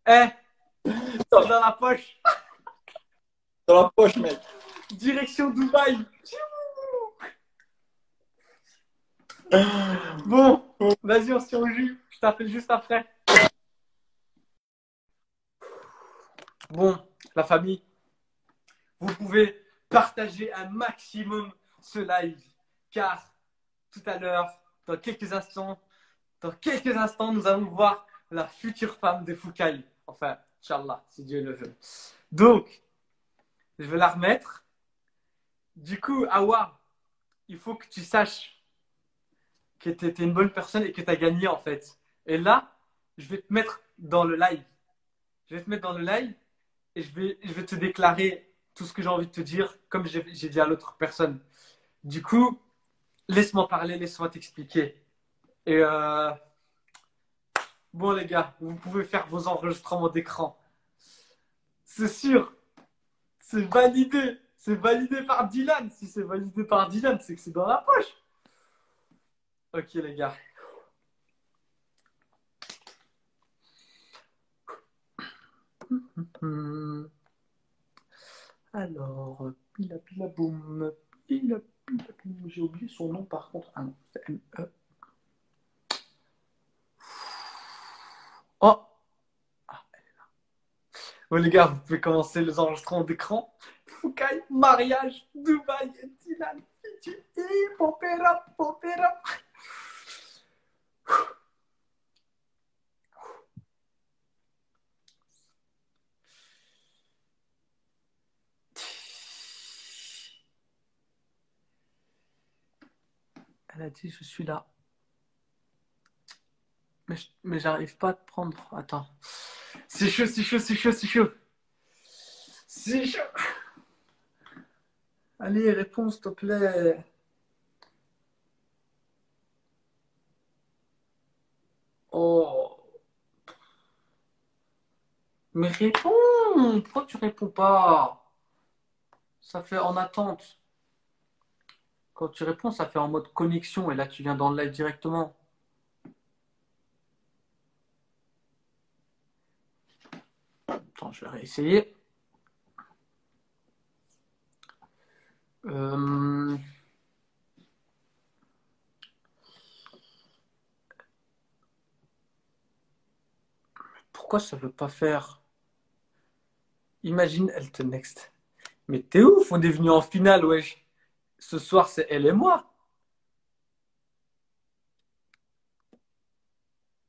Eh, c'est dans la poche. Dans la poche, mec. Direction Dubaï. Bon, vas-y, on se tient au jus. Je t'appelle juste après. Bon, la famille, vous pouvez partager un maximum ce live. Car tout à l'heure, dans quelques instants, nous allons voir la future femme de Foucault. Enfin, Inch'Allah, si Dieu le veut. Donc, je vais la remettre. Du coup, Awa, il faut que tu saches que tu étais une bonne personne et que tu as gagné en fait. Et là, je vais te mettre dans le live. Je vais te mettre dans le live et je vais te déclarer tout ce que j'ai envie de te dire, comme j'ai dit à l'autre personne. Du coup, laisse-moi parler, laisse-moi t'expliquer. Et bon, les gars, vous pouvez faire vos enregistrements d'écran. C'est sûr, c'est validé. C'est validé par Dylan. Si c'est validé par Dylan, c'est que c'est dans la poche. Ok, les gars. Hmm. Alors, pila pila boum. Pila pila boum. J'ai oublié son nom par contre. Ah non, c'est M-E. Oh! Ah. Bon, les gars, vous pouvez commencer les enregistrements d'écran. Foucault, mariage, Dubaï, Dylan, Popera, Popera. Elle a dit, je suis là. Mais j'arrive pas à te prendre. Attends. C'est chaud, c'est chaud, c'est chaud, c'est chaud. C'est chaud. Allez, réponds, s'il te plaît. Oh. Mais réponds. Pourquoi tu réponds pas? Ça fait en attente. Quand tu réponds, ça fait en mode connexion. Et là, tu viens dans le live directement. Attends, je vais réessayer. Euh... Pourquoi ça veut pas faire? Imagine, elle te next. Mais t'es ouf, on est venu en finale, wesh. Ce soir, c'est elle et moi.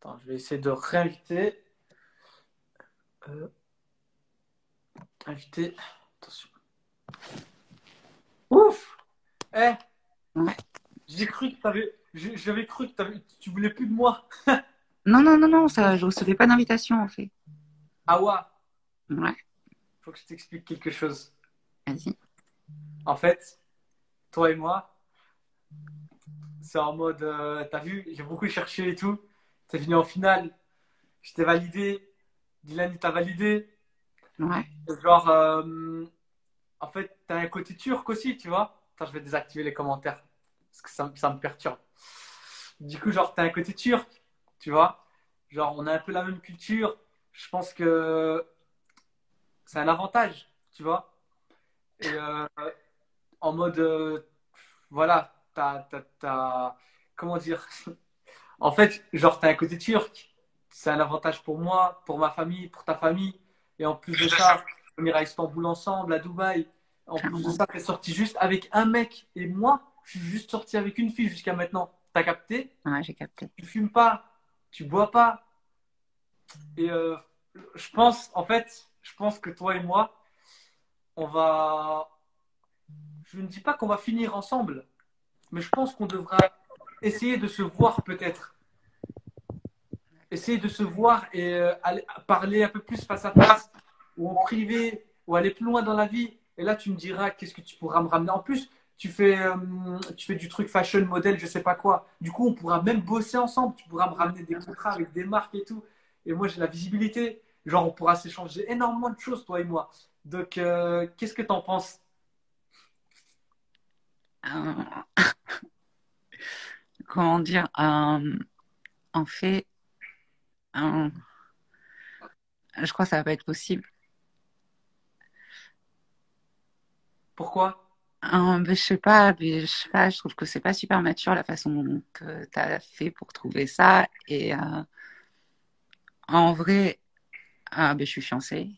Attends, je vais essayer de réinviter. Euh, inviter. Attention. Ouf! Eh, Ouais. j'ai cru que j'avais cru que tu voulais plus de moi. Non, non, non, non, ça, je recevais pas d'invitation en fait. Awa, Ouais, faut que je t'explique quelque chose. vas-y. En fait, toi et moi, c'est en mode, t'as vu, j'ai beaucoup cherché et tout. T'es venu en finale, je t'ai validé. Dylan, il t'a validé. Ouais. Genre, en fait, t'as un côté turc aussi, tu vois. Attends, je vais désactiver les commentaires parce que ça me perturbe. Du coup, genre, t'as un côté turc, tu vois. Genre, on a un peu la même culture. Je pense que c'est un avantage, tu vois. Et en mode, voilà, comment dire? En fait, genre, t'as un côté turc. C'est un avantage pour moi, pour ma famille, pour ta famille. Et en plus de ça, on ira à Istanbul ensemble, à Dubaï. En plus de Clairement. ça, t'es sorti juste avec un mec. Et moi, je suis juste sorti avec une fille jusqu'à maintenant. T'as capté? Ouais, j'ai capté. Tu fumes pas, tu bois pas. Et je pense que toi et moi, on va. Je ne dis pas qu'on va finir ensemble, mais je pense qu'on devra essayer de se voir peut-être. Essayer de se voir et parler un peu plus face à face, ou en privé, ou aller plus loin dans la vie. Et là, tu me diras qu'est-ce que tu pourras me ramener. En plus, tu fais du truc fashion modèle, je sais pas quoi. Du coup, on pourra même bosser ensemble. Tu pourras me ramener des contrats avec des marques et tout. Et moi, j'ai la visibilité. Genre, on pourra s'échanger énormément de choses, toi et moi. Donc, qu'est-ce que tu en penses? Euh, comment dire en fait, euh, Je crois que ça va pas être possible. Pourquoi? Ben, je sais pas, je trouve que c'est pas super mature la façon que tu as fait pour trouver ça. Et en vrai, ben, je suis fiancée.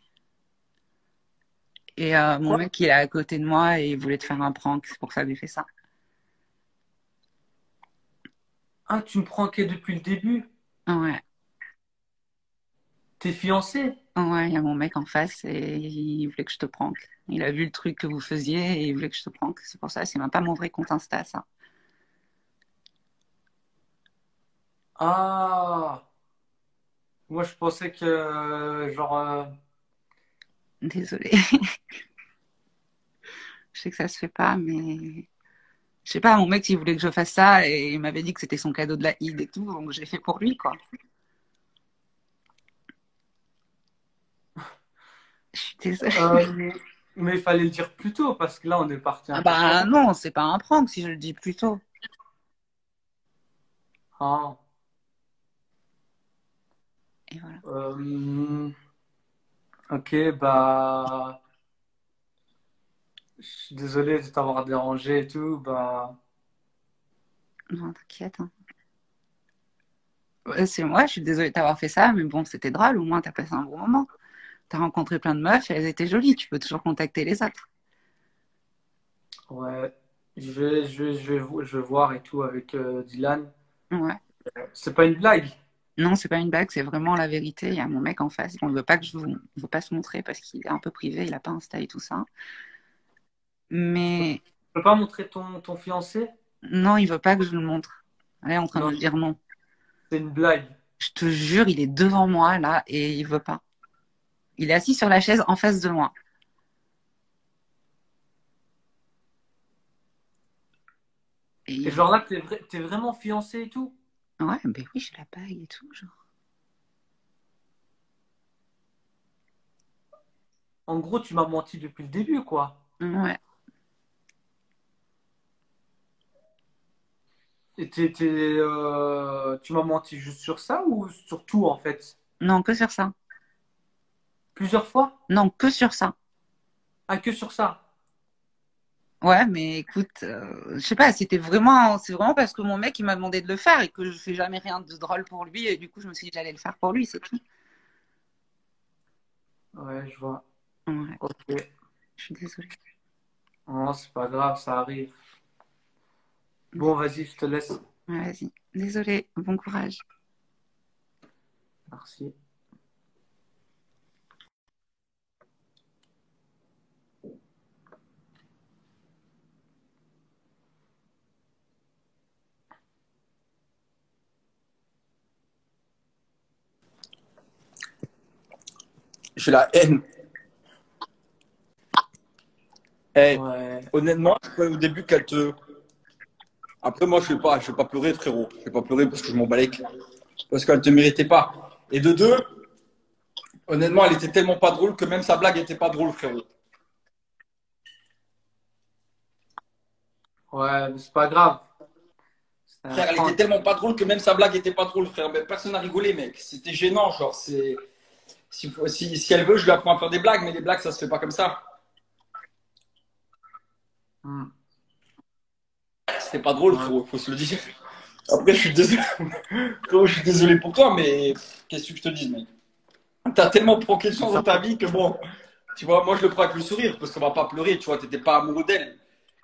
Et mon Quoi? mec, il est à côté de moi et il voulait te faire un prank. C'est pour ça que j'ai fait ça. Ah, tu me prends depuis le début. Ouais, T'es fiancé? ouais, il y a mon mec en face et il voulait que je te prank. Il a vu le truc que vous faisiez et il voulait que je te prank. C'est pour ça, c'est même pas mon vrai compte Insta, ça. Ah, moi je pensais que, genre, Désolée. Je sais que ça se fait pas, mais je sais pas, mon mec, il voulait que je fasse ça et il m'avait dit que c'était son cadeau de la Eid et tout, donc je l'ai fait pour lui, quoi. Je suis désolée. euh, mais il fallait le dire plus tôt parce que là on est parti Ah un peu trop bah vite. non, c'est pas un prank si je le dis plus tôt. Ah, Et voilà. euh, ok, bah, je suis désolé de t'avoir dérangé et tout. Bah, Non, t'inquiète, hein. Ouais, c'est moi, je suis désolée de t'avoir fait ça, mais bon, c'était drôle, au moins t'as passé un bon moment. T'as rencontré plein de meufs, elles étaient jolies, tu peux toujours contacter les autres. ouais, je vais voir et tout avec Dylan. Ouais. C'est pas une blague. Non, c'est pas une blague, c'est vraiment la vérité. Il y a mon mec en face. Bon, il veut pas se montrer parce qu'il est un peu privé, il a pas Insta et tout ça. Mais Tu peux pas montrer ton fiancé? non, il veut pas que je le montre. Elle est en train de Non, me dire non. c'est une blague. Je te jure, il est devant moi là et il veut pas. Il est assis sur la chaise en face de moi. Et Et il veut... genre là, t'es vraiment fiancé et tout? Ouais, ben oui, j'ai la bague et tout, genre. En gros, tu m'as menti depuis le début, quoi. Ouais. Et tu m'as menti juste sur ça ou sur tout, en fait? Non, que sur ça. Plusieurs fois? Non, que sur ça. Ah, que sur ça? Ouais, mais écoute, je sais pas, c'est vraiment parce que mon mec il m'a demandé de le faire et que je fais jamais rien de drôle pour lui et du coup je me suis dit que j'allais le faire pour lui, c'est tout. Ouais, je vois. Ouais, Ok. je suis désolée. Non, c'est pas grave, ça arrive. Bon, vas-y, je te laisse. Ouais, vas-y. Désolée, bon courage. Merci. J'ai la haine. Eh, Ouais. honnêtement, je croyais au début qu'elle te. Après, moi, je vais pas pleurer, frérot. Je vais pas pleurer parce que je m'en balèque. Parce qu'elle te méritait pas. Et de deux, honnêtement, elle était tellement pas drôle que même sa blague était pas drôle, frérot. Ouais, mais c'est pas grave. C'est un Frère, elle était prank. tellement pas drôle que même sa blague était pas drôle, frère. Mais personne n'a rigolé, mec. C'était gênant, genre. Si elle veut, je lui apprends à faire des blagues, mais les blagues, ça se fait pas comme ça. Hmm. C'était pas drôle, Ouais. frérot, faut se le dire. Après, je suis désolé. Frérot, je suis désolé pour toi, mais qu'est-ce que je te dis, mec? T'as tellement pranké de Mais chance dans ça ta fait- vie que bon, tu vois, moi je le prends avec le sourire parce qu'on va pas pleurer, tu vois, t'étais pas amoureux d'elle.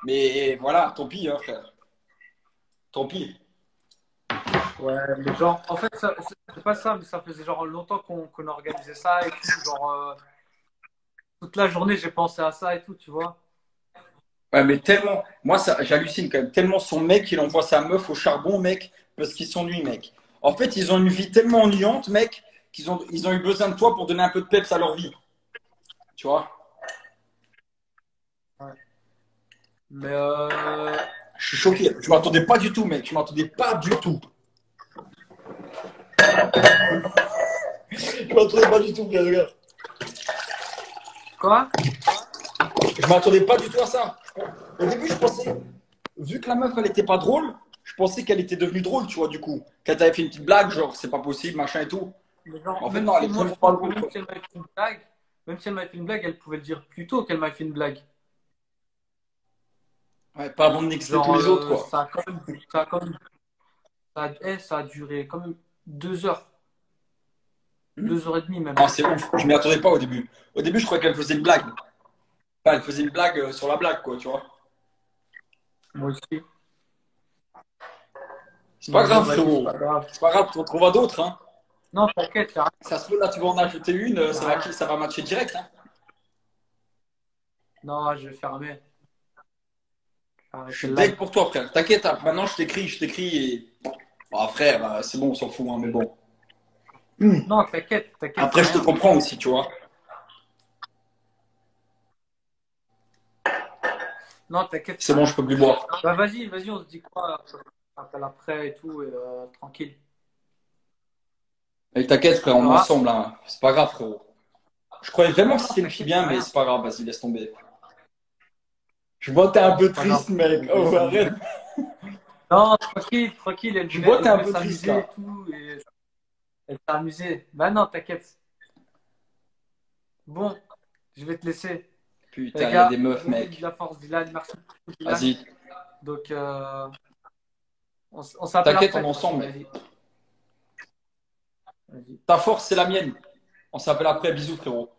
Mais voilà, tant pis, hein, frère. Tant pis. Ouais, mais genre, en fait, c'est pas ça, mais ça faisait genre longtemps qu'on organisait ça et tout. Genre, toute la journée, j'ai pensé à ça et tout, tu vois. Ouais, mais tellement, moi ça, j'hallucine quand même. Tellement son mec, il envoie sa meuf au charbon, mec, parce qu'il s'ennuie, mec. En fait, ils ont une vie tellement ennuyante, mec, ils ont eu besoin de toi pour donner un peu de peps à leur vie. Tu vois? Ouais. Mais Je suis choqué. Je m'attendais pas du tout, mec. Je m'attendais pas du tout. Je m'attendais pas du tout, frère, regarde. quoi? Je m'attendais pas du tout à ça. Au début, je pensais, vu que la meuf, elle était pas drôle, je pensais qu'elle était devenue drôle, tu vois, du coup. Qu'elle t'avait fait une petite blague, genre, c'est pas possible, machin et tout. Mais genre, En fait, non, elle est moi, je vraiment pas pense que drôle, même quoi. si elle m'avait fait une blague, même si elle m'avait fait une blague, elle pouvait le dire plus tôt qu'elle m'avait fait une blague. Ouais, pas avant de nexter tous Genre, les autres, quoi. ça a duré quand même 2 heures, Hmm. 2 heures et demie même. Ah, c'est ouf. Je m'y attendais pas au début. Au début, je croyais qu'elle faisait une blague. Enfin, elle faisait une blague sur la blague, quoi, tu vois. Moi aussi. C'est pas Mais bon, grave, vas-y, c'est frérot. pas grave. C'est pas grave, tu en trouveras d'autres, hein. Non, t'inquiète, Ça se peut, là, tu vas en ajouter une, y a ça va, rien. ça va matcher direct, hein. Non, je vais fermer. Je vais Je arrêter suis le deg live. pour toi, frère. T'inquiète, hein. Maintenant, je t'écris et. Ah, frère, c'est bon, on s'en fout, hein, mais bon. Non, t'inquiète, t'inquiète, y Après, a je te rien. comprends aussi, tu vois. Non, t'inquiète, y C'est a bon, rien. je peux plus boire. Bah, vas-y, on se dit quoi? On s'appelle après et tout, et, tranquille. Et t'inquiète, frère, Ça on est va? ensemble, hein. C'est pas grave, frérot. Je croyais vraiment Non, que non, c'était une fille t'inquiète, y bien, a mais rien. c'est pas grave, vas-y, laisse tomber. Je vois que t'es un Non, peu c'est pas grave. triste, mec. Elle voulait Oh, s'amuser. arrête. Non, tranquille, tranquille, Je vois que elle t'es un voulait peu triste, s'amuser et là. tout, et elle s'est amusée. Bah non, t'inquiète. Bon, je vais te laisser. Les Putain, il y a des gars, meufs, donnez de mec. la force, Dylan. Merci beaucoup, Dylan. Vas-y. Donc, on s'appelle T'inquiète, on après, est tranquille, ensemble. vas-y. Vas-y. Ta force, c'est la mienne. On s'appelle après. Bisous, frérot.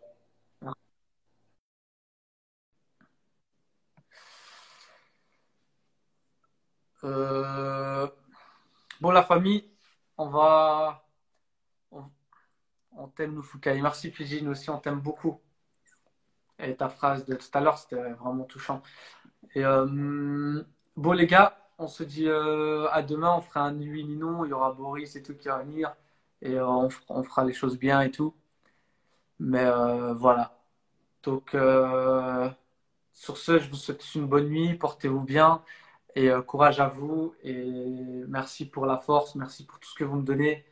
Euh, Bon, la famille, on va. On, on t'aime, nous, Foucault. Merci, Fiji, nous aussi, on t'aime beaucoup. Et ta phrase de tout à l'heure, c'était vraiment touchant. Et bon, les gars, on se dit à demain. On fera un oui ni non. Il y aura Boris et tout qui va venir. Et on fera les choses bien et tout. Mais voilà. Donc, sur ce, je vous souhaite une bonne nuit. Portez-vous bien. Et courage à vous. Et merci pour la force. Merci pour tout ce que vous me donnez.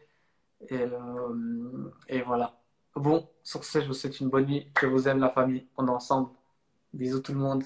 Et voilà. Bon, sur ce, je vous souhaite une bonne nuit. Je vous aime, la famille. On est ensemble. Bisous tout le monde.